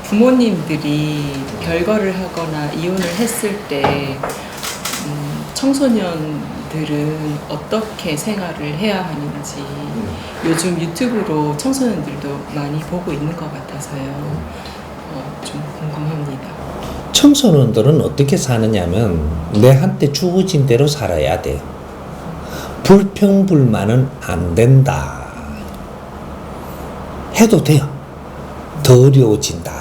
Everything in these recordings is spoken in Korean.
부모님들이 별거를 하거나 이혼을 했을 때 청소년들은 어떻게 생활을 해야 하는지 요즘 유튜브로 청소년들도 많이 보고 있는 것 같아서요. 좀 궁금합니다. 청소년들은 어떻게 사느냐면 내한테 주어진 대로 살아야 돼요. 불평불만은 안 된다. 해도 돼요. 더 어려워진다.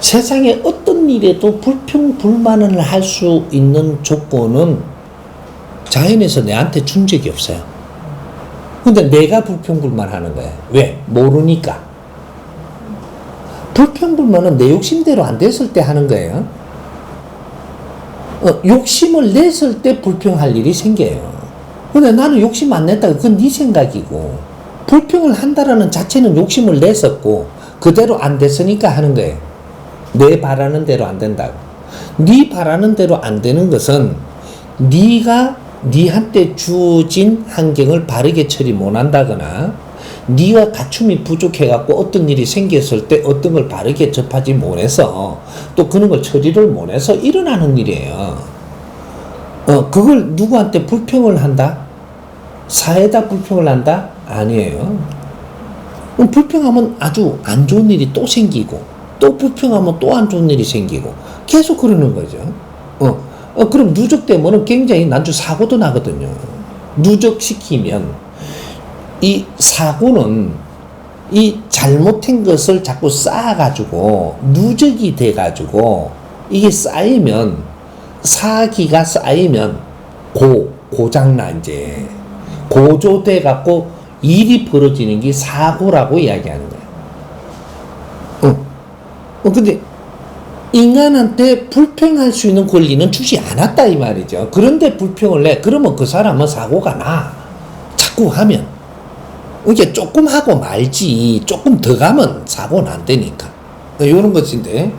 세상에 어떤 일에도 불평불만을 할 수 있는 조건은 자연에서 내한테 준 적이 없어요. 근데 내가 불평불만하는 거예요. 왜? 모르니까. 불평불만은 내 욕심대로 안 됐을 때 하는 거예요. 욕심을 냈을 때 불평할 일이 생겨요. 근데 나는 욕심 안 냈다고 그건 네 생각이고, 불평을 한다라는 자체는 욕심을 냈었고 그대로 안 됐으니까 하는 거예요. 내 바라는 대로 안 된다고. 네 바라는 대로 안 되는 것은 네가 네한테 주어진 환경을 바르게 처리 못 한다거나 네가 갖춤이 부족해갖고 어떤 일이 생겼을 때 어떤 걸 바르게 접하지 못해서 또 그런 걸 처리를 못해서 일어나는 일이에요. 그걸 누구한테 불평을 한다? 사회에다 불평을 한다? 아니에요. 불평하면 아주 안 좋은 일이 또 생기고 또 불평하면 또 안 좋은 일이 생기고 계속 그러는 거죠. 그럼 누적되면 굉장히 난주 사고도 나거든요. 누적시키면 이 사고는 이 잘못한 것을 자꾸 쌓아가지고 누적이 돼가지고 이게 쌓이면 사기가 쌓이면 고장나 이제 고조돼갖고 일이 벌어지는 게 사고라고 이야기하는 거예요. 근데 인간한테 불평할 수 있는 권리는 주지 않았다 이 말이죠. 그런데 불평을 내. 그러면 그 사람은 사고가 나. 자꾸 하면. 이게 조금 하고 말지 조금 더 가면 사고는 안 되니까. 이런 것인데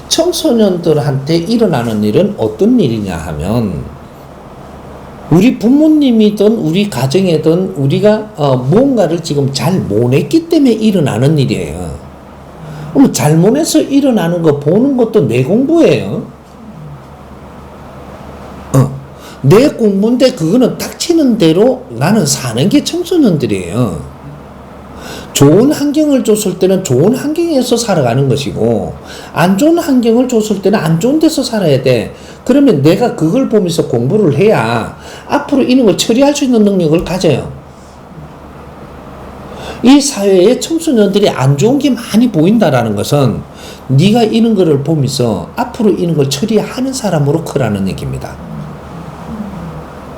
청소년들한테 일어나는 일은 어떤 일이냐 하면 우리 부모님이든 우리 가정이든 우리가 뭔가를 지금 잘 못했기 때문에 일어나는 일이에요. 그럼 잘못해서 일어나는 거 보는 것도 내 공부예요. 내 공부인데 그거는 닥치는 대로 나는 사는 게 청소년들이에요. 좋은 환경을 줬을 때는 좋은 환경에서 살아가는 것이고 안 좋은 환경을 줬을 때는 안 좋은 데서 살아야 돼. 그러면 내가 그걸 보면서 공부를 해야 앞으로 이런 걸 처리할 수 있는 능력을 가져요. 이 사회에 청소년들이 안 좋은 게 많이 보인다라는 것은 네가 이런 거를 보면서 앞으로 이런 걸 처리하는 사람으로 크라는 얘기입니다.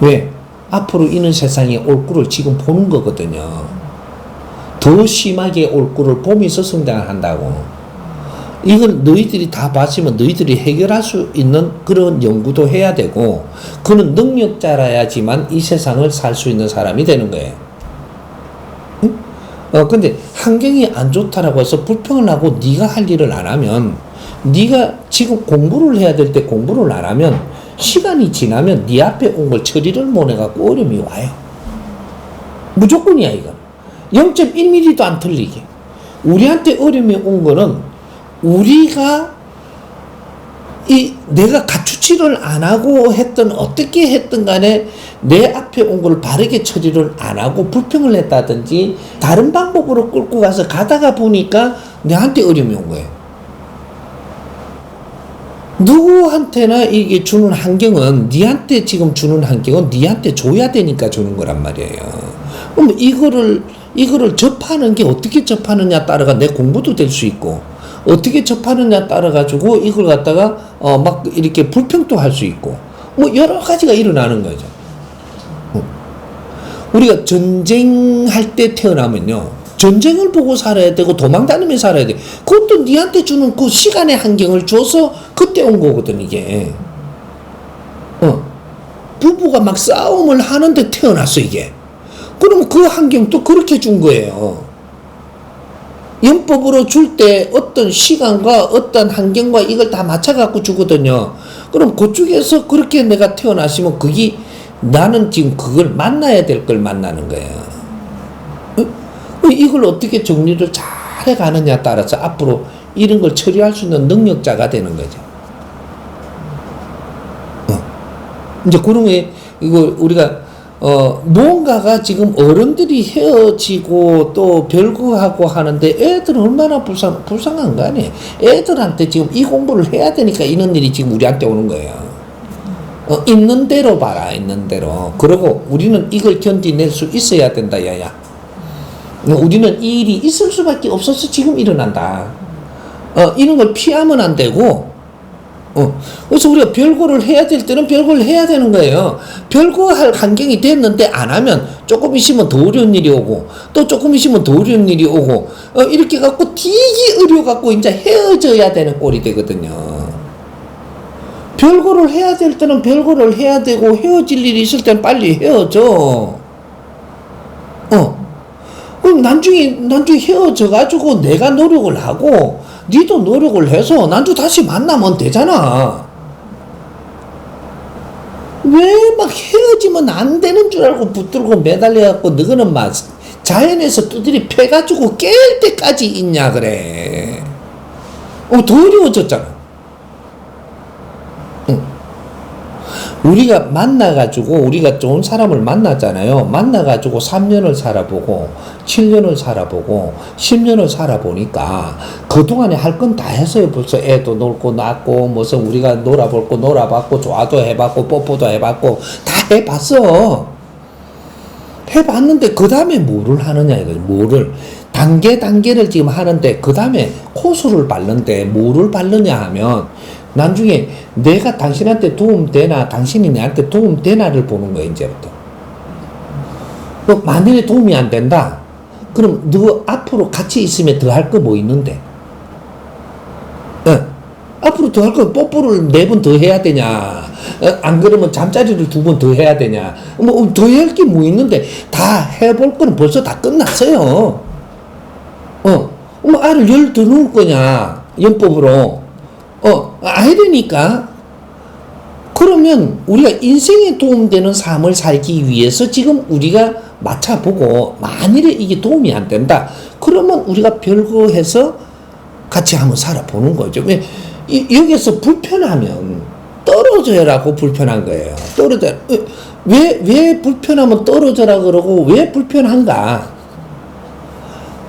왜? 앞으로 이런 세상에 올 꼴을 지금 보는 거거든요. 더 심하게 올 꼴을 보면서 성장을 한다고. 이걸 너희들이 다 봤으면 너희들이 해결할 수 있는 그런 연구도 해야 되고 그는 능력자라야지만 이 세상을 살 수 있는 사람이 되는 거예요. 근데 환경이 안 좋다라고 해서 불평을 하고 네가 할 일을 안 하면 네가 지금 공부를 해야 될 때 공부를 안 하면 시간이 지나면 네 앞에 온 걸 처리를 못 해갖고 어려움이 와요. 무조건이야 이건. 0.1mm도 안 틀리게. 우리한테 어려움이 온 거는 우리가 내가 갖추지를 안 하고 했던 어떻게 했든 간에 내 앞에 온 걸 바르게 처리를 안 하고 불평을 했다든지 다른 방법으로 끌고 가서 가다가 보니까 내한테 어려움이 온 거예요. 누구한테나 이게 주는 환경은 니한테 지금 주는 환경은 니한테 줘야 되니까 주는 거란 말이에요. 그럼 이거를 접하는 게 어떻게 접하느냐 따라가 내 공부도 될 수 있고 어떻게 접하느냐 따라 가지고 이걸 갖다가 막 이렇게 불평도 할 수 있고 뭐 여러 가지가 일어나는 거죠. 우리가 전쟁할 때 태어나면요 전쟁을 보고 살아야 되고 도망 다니며 살아야 돼. 그것도 니한테 주는 그 시간의 환경을 줘서 그때 온 거거든 이게. 부부가 막 싸움을 하는데 태어났어 이게. 그럼 그 환경도 그렇게 준 거예요. 연법으로 줄 때 어떤 시간과 어떤 환경과 이걸 다 맞춰갖고 주거든요. 그럼 그쪽에서 그렇게 내가 태어났으면 그게 나는 지금 그걸 만나야 될 걸 만나는 거예요. 이걸 어떻게 정리를 잘 잘 해가느냐에 따라서 앞으로 이런 걸 처리할 수 있는 능력자가 되는 거죠. 이제 그런 게, 이거 우리가, 뭔가가 지금 어른들이 헤어지고 또 별거하고 하는데 애들은 얼마나 불쌍한 거 아니에요? 애들한테 지금 이 공부를 해야 되니까 이런 일이 지금 우리한테 오는 거예요. 있는 대로 봐라, 있는 대로. 그리고 우리는 이걸 견디낼 수 있어야 된다, 야야. 우리는 이 일이 있을 수밖에 없어서 지금 일어난다. 이런 걸 피하면 안 되고, 그래서 우리가 별거를 해야 될 때는 별거를 해야 되는 거예요. 별거할 환경이 됐는데 안 하면 조금 있으면 더 어려운 일이 오고, 또 조금 있으면 더 어려운 일이 오고, 이렇게 갖고 되게 어려워갖고 이제 헤어져야 되는 꼴이 되거든요. 별거를 해야 될 때는 별거를 해야 되고, 헤어질 일이 있을 때는 빨리 헤어져. 그럼 나중에 헤어져가지고 내가 노력을 하고, 니도 노력을 해서 난주 다시 만나면 되잖아. 왜 막 헤어지면 안 되는 줄 알고 붙들고 매달려갖고 너는 막 자연에서 두드리 패가지고 깰 때까지 있냐 그래. 더 어려워졌잖아. 우리가 만나가지고 우리가 좋은 사람을 만나잖아요. 만나가지고 3년을 살아보고 7년을 살아보고 10년을 살아보니까 그동안에 할 건 다 했어요. 벌써 애도 놀고 낳고 무슨 우리가 놀아봤고 좋아도 해봤고 뽀뽀도 해봤고 다 해봤어. 해봤는데 그 다음에 뭐를 하느냐 이거지. 뭐를 단계를 지금 하는데 그 다음에 코스를 밟는데 뭐를 밟느냐 하면 나중에 내가 당신한테 도움되나 당신이 내한테 도움되나를 보는 거야 이제부터. 만일에 도움이 안 된다 그럼 너 앞으로 같이 있으면 더 할 거 뭐 있는데? 앞으로 더 할 거 뽀뽀를 4번 더 해야 되냐? 안 그러면 잠자리를 2번 더 해야 되냐? 뭐 더 할 게 뭐 있는데 다 해볼 거는 벌써 다 끝났어요. 알을 열 더 놓을 거냐? 연법으로. 아이러니까. 그러면 우리가 인생에 도움되는 삶을 살기 위해서 지금 우리가 맞춰보고 만일에 이게 도움이 안 된다. 그러면 우리가 별거 해서 같이 한번 살아보는 거죠. 여기서 불편하면 떨어져라고 불편한 거예요. 떨어져. 왜 불편하면 떨어져라 그러고 왜 불편한가?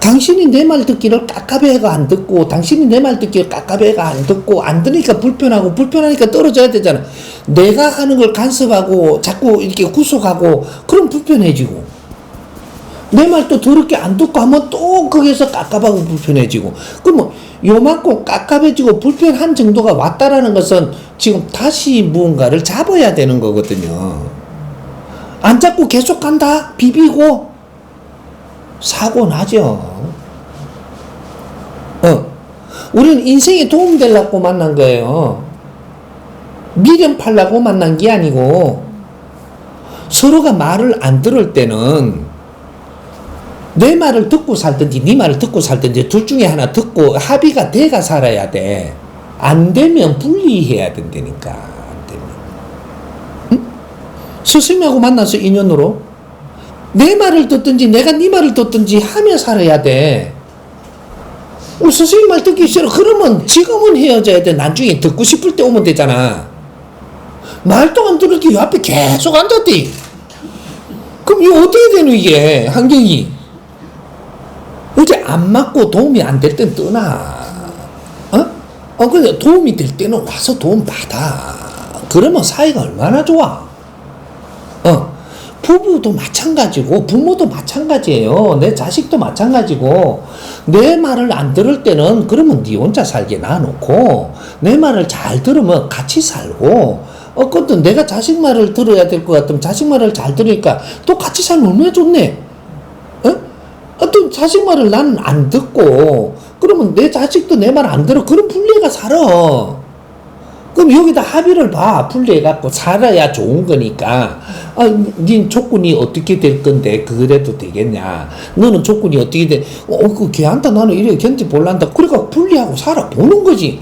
당신이 내 말 듣기를 깝깝해가 안 듣고 당신이 내 말 듣기를 깝깝해가 안 듣고 안 들으니까 불편하고 불편하니까 떨어져야 되잖아. 내가 하는 걸 간섭하고 자꾸 이렇게 구속하고 그럼 불편해지고 내 말 또 더럽게 안 듣고 하면 또 거기서 깝깝하고 불편해지고 그럼 요만큼 깝깝해지고 불편한 정도가 왔다라는 것은 지금 다시 무언가를 잡아야 되는 거거든요. 안 잡고 계속 간다 비비고 사고 나죠. 우리는 인생에 도움되려고 만난 거예요. 미련 팔려고 만난 게 아니고 서로가 말을 안 들을 때는 내 말을 듣고 살든지 네 말을 듣고 살든지 둘 중에 하나 듣고 합의가 돼가 살아야 돼. 안 되면 분리해야 된다니까. 안 되면. 응? 스승님하고 만나서 인연으로 내 말을 듣든지 내가 네 말을 듣든지 하며 살아야 돼. 스승님 말 듣기 싫어. 그러면 지금은 헤어져야 돼. 나중에 듣고 싶을 때 오면 되잖아. 말도 안 들을 게 앞에 계속 앉았대. 그럼 이거 어떻게 되는 이게 환경이? 이제 안 맞고 도움이 안 될 땐 떠나. 근데 도움이 될 때는 와서 도움 받아. 그러면 사이가 얼마나 좋아. 부부도 마찬가지고 부모도 마찬가지예요. 내 자식도 마찬가지고 내 말을 안 들을 때는 그러면 네 혼자 살게 놔놓고 내 말을 잘 들으면 같이 살고 그것도 내가 자식 말을 들어야 될 것 같으면 자식 말을 잘 들으니까 또 같이 살면 얼마나 좋네. 또 자식 말을 나는 안 듣고 그러면 내 자식도 내 말 안 들어. 그럼 분리가 살아. 그럼 여기다 합의를 봐. 분리해갖고 살아야 좋은 거니까. 네 조건이 어떻게 될 건데 그래도 되겠냐. 너는 조건이 어떻게 돼. 그 걔한테 나는 이래 견뎌볼란다. 그러니까 분리하고 살아보는 거지.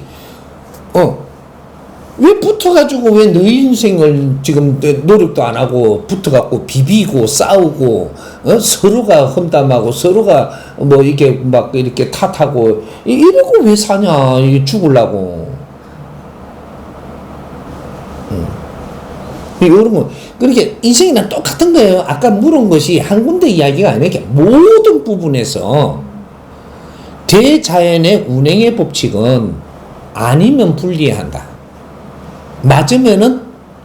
왜 붙어가지고 왜 너희 인생을 지금 노력도 안 하고 붙어갖고 비비고 싸우고 서로가 험담하고 서로가 뭐 이게 막 이렇게 탓하고 이러고 왜 사냐 이게 죽으려고. 이런 거 그렇게 인생이랑 똑같은 거예요. 아까 물은 것이 한 군데 이야기가 아니라 이렇게 모든 부분에서 대자연의 운행의 법칙은 아니면 분리한다. 맞으면은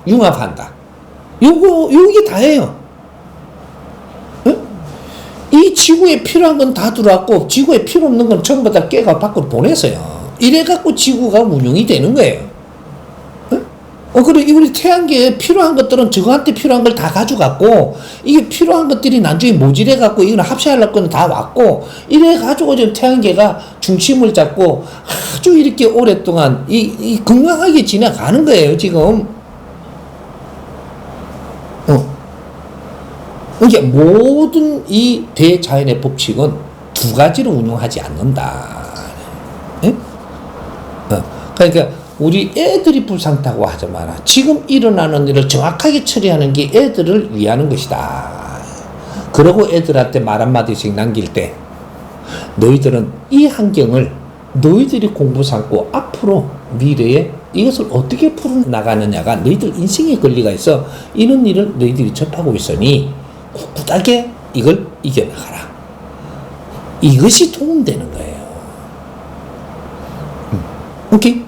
융합한다. 요게 다예요. 응? 이 지구에 필요한 건 다 들어왔고, 지구에 필요 없는 건 전부 다 깨가 밖으로 보내서요. 이래갖고 지구가 운용이 되는 거예요. 그래, 우리 태양계에 필요한 것들은 저거한테 필요한 걸 다 가져갔고, 이게 필요한 것들이 나중에 모질해갖고, 이거는 합체하려고 거는 다 왔고, 이래가지고 지금 태양계가 중심을 잡고, 아주 이렇게 오랫동안, 건강하게 지나가는 거예요, 지금. 이게 모든 이 대자연의 법칙은 두 가지로 운용하지 않는다. 그러니까, 우리 애들이 불상타고 하지 마라. 지금 일어나는 일을 정확하게 처리하는 게 애들을 위하는 것이다. 그러고 애들한테 말 한마디씩 남길 때 너희들은 이 환경을 너희들이 공부 삼고 앞으로 미래에 이것을 어떻게 풀어나가느냐가 너희들 인생의 권리가 있어. 이런 일을 너희들이 접하고 있으니 꿋꿋하게 이걸 이겨나가라. 이것이 도움되는 거예요. 오케이?